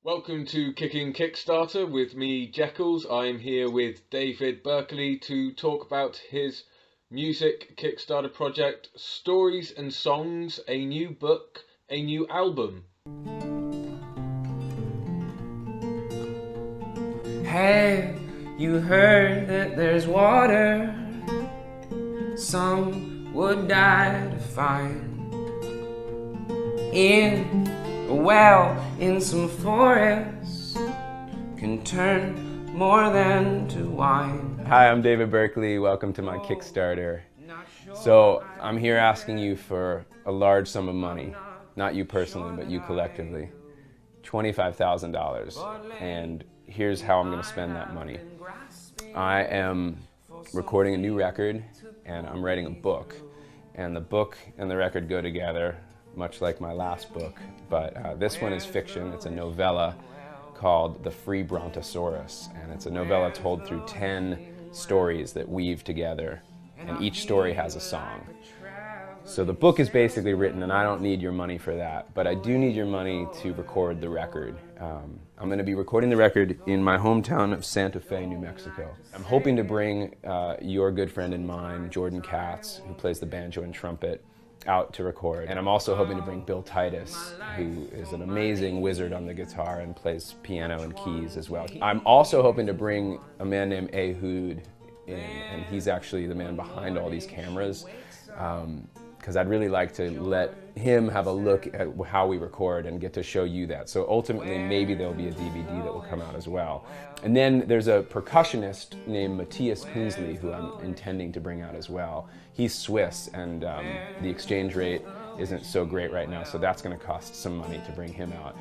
Welcome to Kicking Kickstarter with me, Jeccles. I'm here with David Berkerley to talk about his music Kickstarter project, Stories and Songs, a new book, a new album. Have you heard that there's water some would die to find in a well in some forests can turn more than to wine? Hi, I'm David Berkerley. Welcome to my Kickstarter. So I'm here asking you for a large sum of money, not you personally, but you collectively, $25,000. And here's how I'm going to spend that money. I am recording a new record and I'm writing a book. And the book and the record go together, much like my last book. But this one is fiction. It's a novella called The Free Brontosaurus. And it's a novella told through 10 stories that weave together. And each story has a song. So the book is basically written, and I don't need your money for that, but I do need your money to record the record. I'm going to be recording the record in my hometown of Santa Fe, New Mexico. I'm hoping to bring your good friend and mine, Jordan Katz, who plays the banjo and trumpet, out to record. And I'm also hoping to bring Bill Titus, who is an amazing wizard on the guitar and plays piano and keys as well. I'm also hoping to bring a man named Ehud in, and he's actually the man behind all these cameras. Because I'd really like to let him have a look at how we record and get to show you that. So ultimately, maybe there'll be a DVD that will come out as well. And then there's a percussionist named Matthias Kunzli who I'm intending to bring out as well. He's Swiss, and the exchange rate isn't so great right now, so that's going to cost some money to bring him out.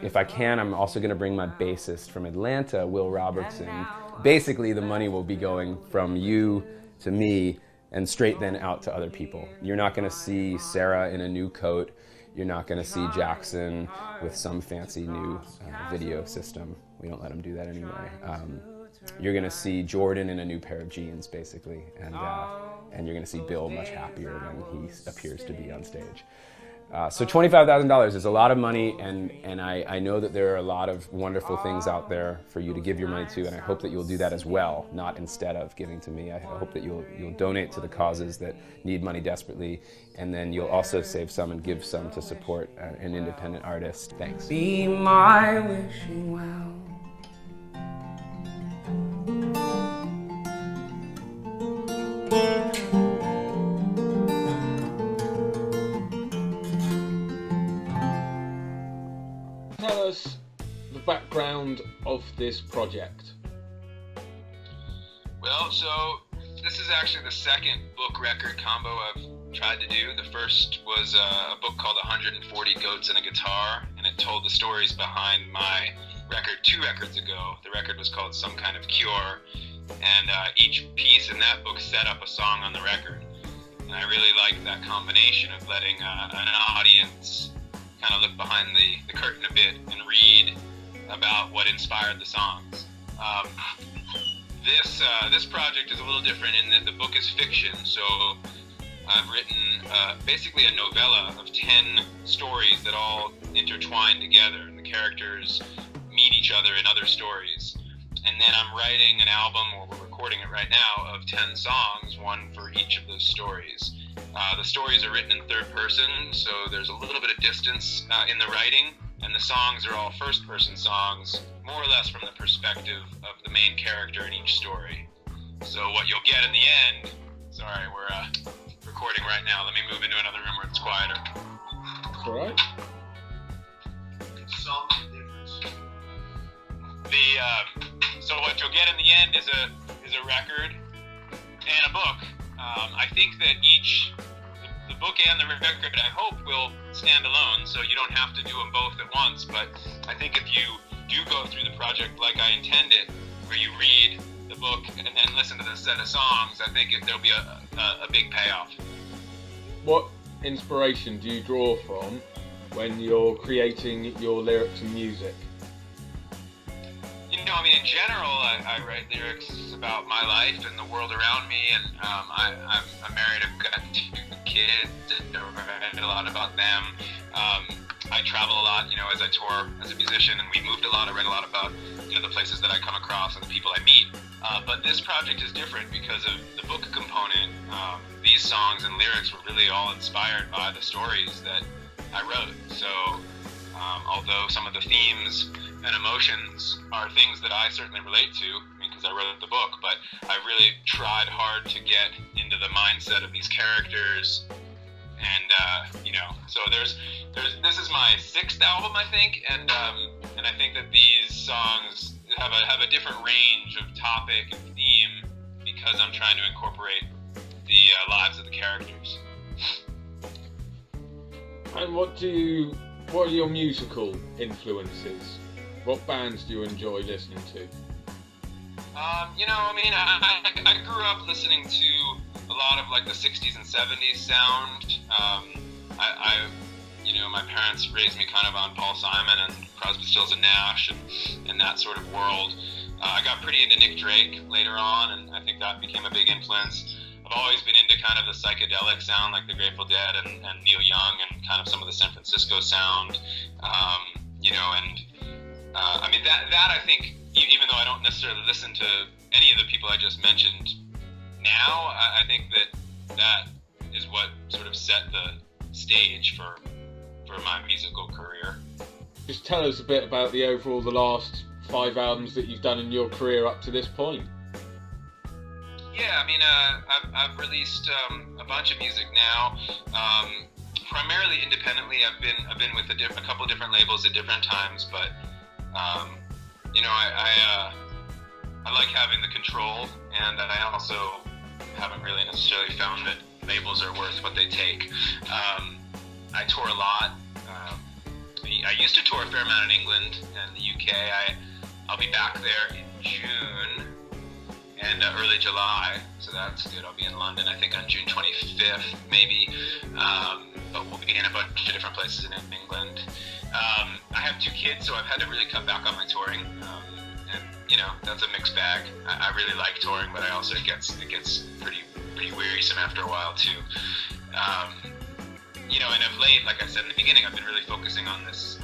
If I can, I'm also going to bring my bassist from Atlanta, Will Robertson. Basically, the money will be going from you to me, and straight then out to other people. You're not going to see Sarah in a new coat. You're not going to see Jackson with some fancy new video system. We don't let him do that anyway. You're going to see Jordan in a new pair of jeans, basically, and you're going to see Bill much happier than he appears to be on stage. So $25,000 is a lot of money, and I know that there are a lot of wonderful things out there for you to give your money to, and I hope that you'll do that as well, not instead of giving to me. I hope that you'll donate to the causes that need money desperately, and then you'll also save some and give some to support an independent artist. Thanks. Be my wishing well. Tell us the background of this project. Well, so this is actually the second book record combo I've tried to do. The first was a book called 140 Goats and a Guitar, and it told the stories behind my record 2 records ago. The record was called Some Kind of Cure, and each piece in that book set up a song on the record. And I really liked that combination of letting an audience kind of look behind the curtain a bit and read about what inspired the songs. This project is a little different in that the book is fiction, so I've written basically a novella of 10 stories that all intertwine together, and the characters meet each other in other stories. And then I'm writing an album, or we're recording it right now, of 10 songs, one for each of those stories. The stories are written in third person, so there's a little bit of distance in the writing, and the songs are all first-person songs, more or less from the perspective of the main character in each story. So what you'll get in the end, sorry, we're recording right now. Let me move into another room where it's quieter. That's all right. So what you'll get in the end is a record and a book. I think that the book and the record, I hope, will stand alone, so you don't have to do them both at once. But I think if you do go through the project like I intend it, where you read the book and then listen to the set of songs, I think there'll be a big payoff. What inspiration do you draw from when you're creating your lyrics and music? You know, I mean, in general, I write lyrics about my life and the world around me, and I'm married, I've got 2 kids, I write a lot about them. I I travel a lot, as I tour as a musician, and we moved a lot. I read a lot about, the places that I come across and the people I meet. But this project is different because of the book component. These songs and lyrics were really all inspired by the stories that I wrote. So although some of the themes and emotions are things that I certainly relate to, because I wrote the book, but I really tried hard to get into the mindset of these characters. And so this is my 6th album, I think, and I think that these songs have a different range of topic and theme because I'm trying to incorporate the lives of the characters. And what are your musical influences? What bands do you enjoy listening to? I grew up listening to a lot of like the 60s and 70s sound. My parents raised me kind of on Paul Simon and Crosby, Stills and Nash and that sort of world. I got pretty into Nick Drake later on, and I think that became a big influence. I've always been into kind of the psychedelic sound, like the Grateful Dead and Neil Young, and kind of some of the San Francisco sound. That I think, even though I don't necessarily listen to any of the people I just mentioned now, I think that is what sort of set the stage for my musical career. Just tell us a bit about the last 5 albums that you've done in your career up to this point. Yeah, I've released a bunch of music now, primarily independently. I've been with a couple different labels at different times, but I like having the control, and I also haven't really necessarily found that labels are worth what they take. I tour a lot. I used to tour a fair amount in England and the UK. I'll be back there in June and early July, so that's good. I'll be in London, I think, on June 25th, maybe. But we'll be in a bunch of different places in England. I have 2 kids, so I've had to really cut back on my touring. That's a mixed bag. I really like touring, but it gets pretty wearisome after a while too. And of late, like I said in the beginning, I've been really focusing on this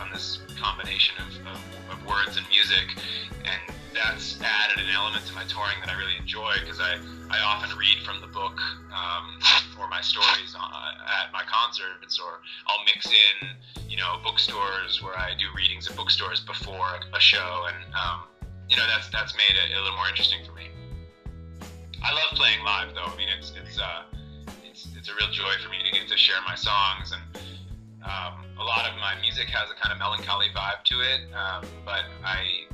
combination of words and music, and that's added an element to my touring that I really enjoy, because I often read from the book or my stories at my concerts, or I'll mix in bookstores where I do readings at bookstores before a show, and that's made it a little more interesting for me. I love playing live, though. It's a real joy for me to get to share my songs, and a lot of my music has a kind of melancholy vibe to it, but I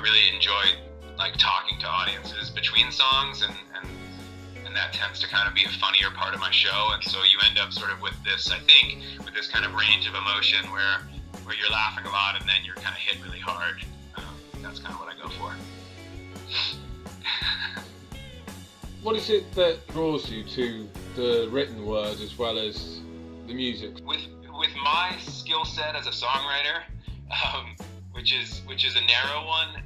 really enjoy like talking to audiences between songs, and that tends to kind of be a funnier part of my show, and so you end up sort of with this kind of range of emotion where you're laughing a lot and then you're kind of hit really hard. That's kind of what I go for. What is it that draws you to the written word as well as the music? With my skill set as a songwriter, which is a narrow one,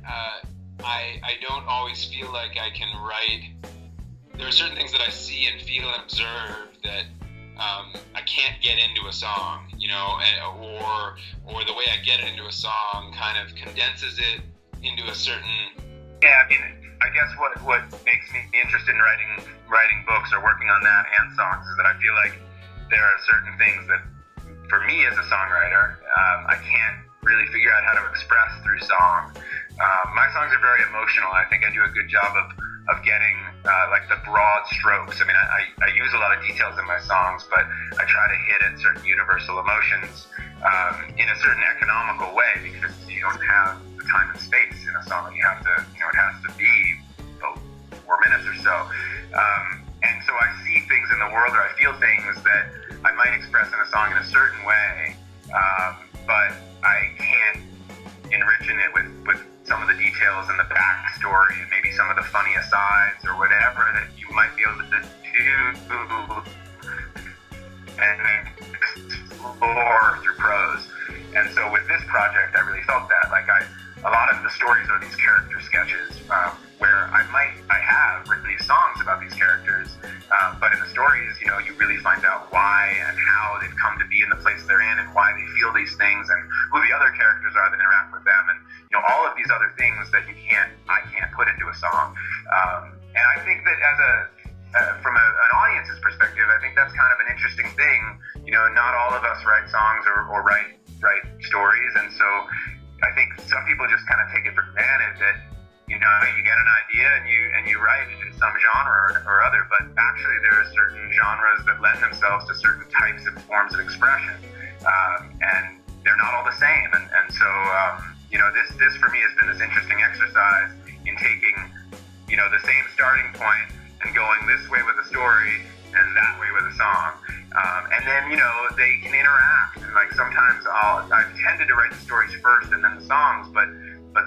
I don't always feel like I can write. There are certain things that I see and feel and observe that I can't get into a song, or the way I get it into a song kind of condenses it into a certain. Yeah, I guess what makes me interested in writing books or working on that and songs is that I feel like there are certain things that, for me as a songwriter, I can't really figure out how to express through song. My songs are very emotional. I think I do a good job of getting like the broad strokes. I use a lot of details in my songs, but I try to hit at certain universal emotions in a certain economical way, because you don't have the time and space in a song. You have to, it has to be 4 minutes or so. And so I see things in the world, or I feel things that I might express in a song in a certain way, but I can't enrich in it with some of the details and the backstory and maybe some of the funny asides or whatever that you might be able to do and explore through prose. And so with this project, I really felt that. A lot of the stories are these character sketches where I have written these songs about these characters, but in the stories, you really find out why and how they've come to be in the place they're in and why they feel these things and who the other characters are that interact with them, and all of these other things that I can't put into a song. And I think that from an audience's perspective, I think that's kind of an interesting thing. Not all of us write songs or write stories, and so I think some people just kind of take it for granted that you get an idea and you write it in some genre or other, but actually there are certain genres that lend themselves to certain types and forms of expression, and they're not all the same. And so this for me has been this interesting exercise in taking the same starting point and going this way with a story and that way with a song, and then they can interact, and like sometimes I've tended to write the stories first and then the songs, but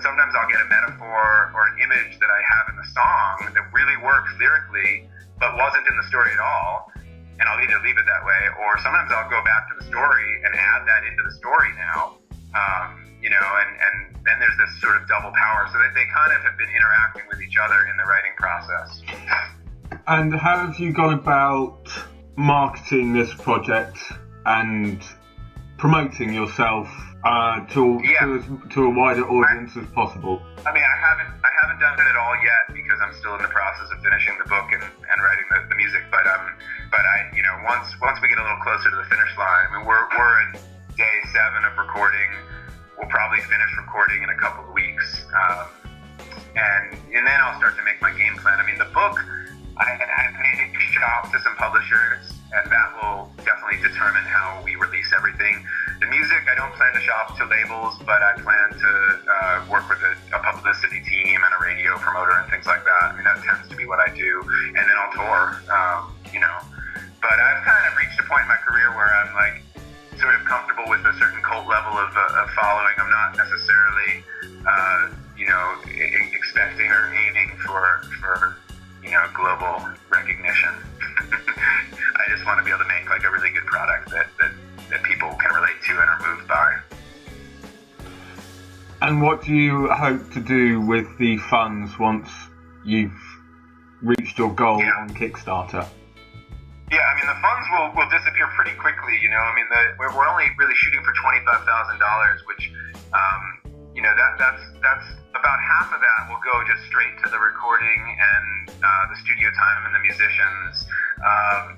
sometimes I'll get a metaphor or an image that I have in the song that really works lyrically but wasn't in the story at all, and I'll either leave it that way, or sometimes I'll go back to the story and add that into the story now, and then there's this sort of double power, so that they kind of have been interacting with each other in the writing process. And how have you gone about marketing this project and promoting yourself to a wider audience as possible? I mean, I haven't done it all yet because I'm still in the process of finishing the book and writing the music. But once we get a little closer to the finish line, I mean, we're in day 7 of recording. We'll probably finish recording in a couple of weeks, and then I'll start to make my game plan. I mean, the book, I need to shop to some publishers, and that will definitely determine how we release everything. The music, I don't plan to shop to labels, but I plan to work with a publicity team and a radio promoter and things like that. I mean, that tends to be what I do, and then I'll tour, But I've kind of reached a point in my career where I'm like sort of comfortable with a certain cult level of following. I'm not necessarily, expecting or aiming for global recognition. I just want to be able to make like a really good product that people can relate to and are moved by. And what do you hope to do with the funds once you've reached your goal on Kickstarter? Yeah, I mean, the funds will disappear pretty quickly, I mean, we're only really shooting for $25,000, which, that's about half of that will go just straight to the recording and the studio time and the musicians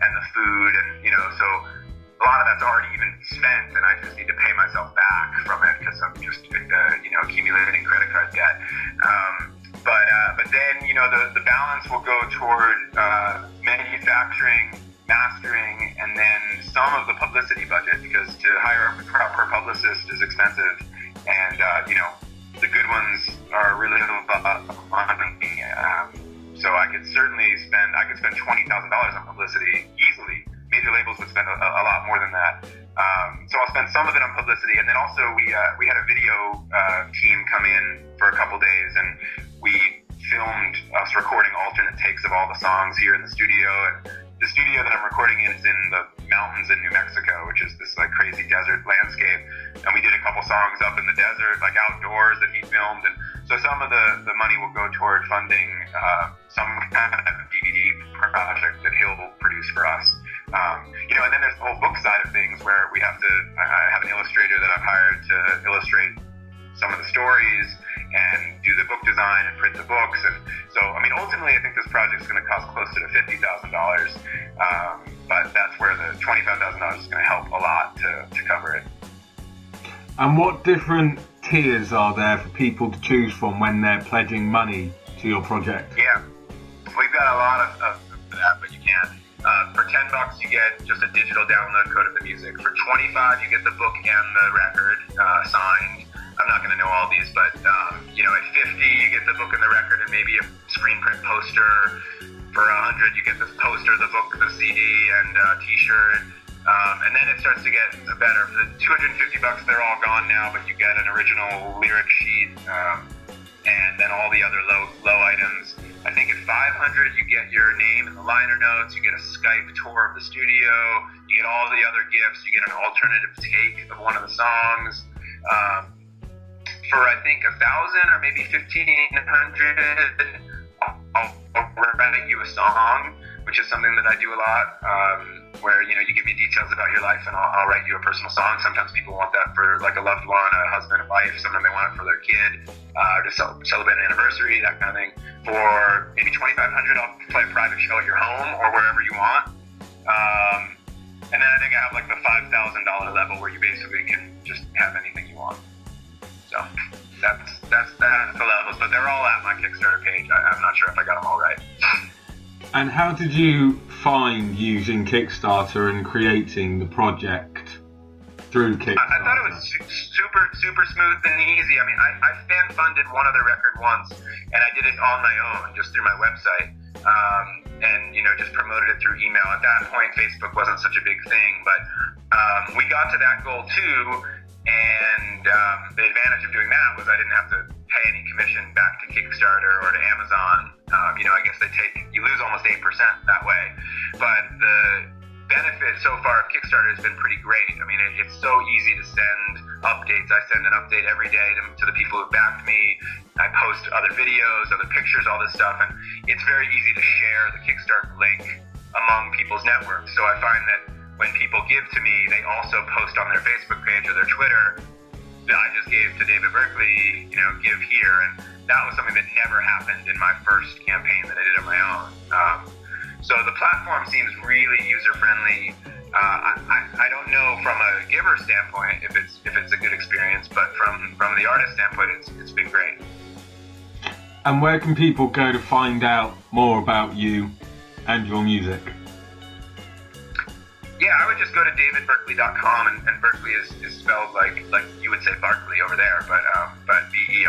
and the food, and, so a lot of that's already even spent, and I just need to pay myself back from it because I'm just, accumulating credit card debt. But then, the balance will go toward manufacturing, mastering, and then some of the publicity budget, because to hire a proper publicist is expensive, and the good ones are really a lot of money. So I could spend $20,000 on publicity easily. Major labels would spend a lot more than that. So I'll spend some of it on publicity, and then also we had a video team come in for a couple days, and we filmed us recording alternate takes of all the songs here in the studio. And the studio that I'm recording in is in the mountains in New Mexico, which is this like crazy desert landscape. And we did a couple songs up in the desert, like outdoors, that he filmed. And so some of the money will go toward funding some kind of DVD project that he'll produce for us. And then there's the whole book side of things where I have an illustrator that I've hired to illustrate some of the stories and do the book design and print the books. And so, I mean, ultimately, I think this project's going to cost closer to $50,000, but that's where the $25,000 is going to help a lot to cover it. And what different tiers are there for people to choose from when they're pledging money to your project? Yeah, we've got a lot of that, but you can. For $10, you get just a digital download code of the music. For $25, you get the book and the record signed. I'm not going to know all these, but at $50, you get the book and the record and maybe a screen print poster. For $100, you get this poster, the book, the CD, and T-shirt. And then it starts to get better. For the $250, they're all gone now, but you get an original lyric sheet, and then all the other low items. I think at $500, you get your name in the liner notes, you get a Skype tour of the studio, you get all the other gifts, you get an alternative take of one of the songs. For I think $1,000 or maybe $1,500, I'll write you a song, which is something that I do a lot. where you give me details about your life and I'll write you a personal song. Sometimes people want that for like a loved one, a husband, a wife. Sometimes they want it for their kid, to celebrate an anniversary, that kind of thing. For maybe $2,500, I'll play a private show at your home or wherever you want. And then I think I have like the $5,000 level where you basically can just have anything you want. So that's the levels, but they're all at my Kickstarter page. I'm not sure if I got them all right. And how did you find using Kickstarter and creating the project through Kickstarter? I thought it was super smooth and easy. I mean, I fan funded one other record once, and I did it on my own, just through my website, and just promoted it through email. At that point, Facebook wasn't such a big thing, but we got to that goal too. And the advantage of doing that was I didn't have to pay any commission back to Kickstarter or to Amazon. I guess you lose almost 8% that way. But the benefit so far of Kickstarter has been pretty great. I mean, it's so easy to send updates. I send an update every day to the people who backed me. I post other videos, other pictures, all this stuff. And it's very easy to share the Kickstarter link among people's networks. So I find that when people give to me, they also post on their Facebook page or their Twitter that I just gave to David Berkeley, give here. And that was something that never happened in my first campaign that I did on my own. So the platform seems really user-friendly. I don't know from a giver standpoint if it's a good experience, but from the artist standpoint, it's been great. And where can people go to find out more about you and your music? Yeah, I would just go to davidberkeley.com, and Berkeley is spelled like you would say Barkley over there, but Berkeley.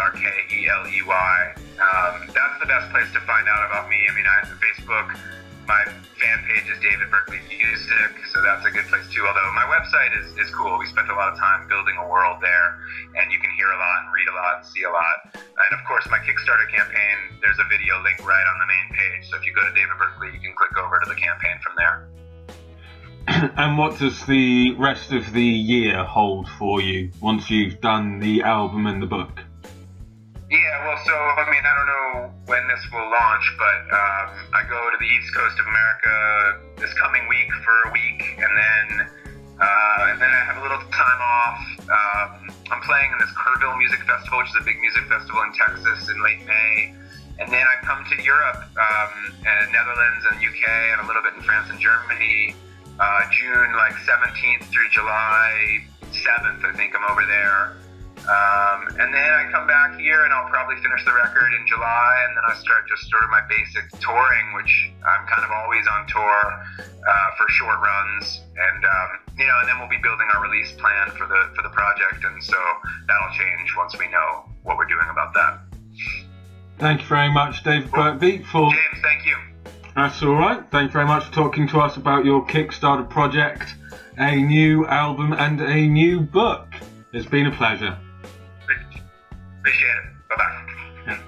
That's the best place to find out about me. I mean, I have Facebook. My fan page is David Berkeley Music, so that's a good place too. Although my website is cool. We spent a lot of time building a world there, and you can hear a lot and read a lot and see a lot. And of course, my Kickstarter campaign, there's a video link right on the main page. So if you go to David Berkeley, you can click over to the campaign from there. And what does the rest of the year hold for you once you've done the album and the book? Yeah, well, so, I mean, I don't know when this will launch, but I go to the East Coast of America this coming week for a week, and then I have a little time off. I'm playing in this Kerrville Music Festival, which is a big music festival in Texas in late May. And then I come to Europe, and Netherlands and UK, and a little bit in France and Germany. June 17th through July 7th, I think I'm over there. And then I come back here and I'll probably finish the record in July, and then I start just sort of my basic touring, which I'm kind of always on tour for short runs, and and then we'll be building our release plan for the project, and so that'll change once we know what we're doing about that. Thank you very much, David Berkeley. James, thank you. That's all right. Thank you very much for talking to us about your Kickstarter project, a new album and a new book. It's been a pleasure. Appreciate it. Bye-bye.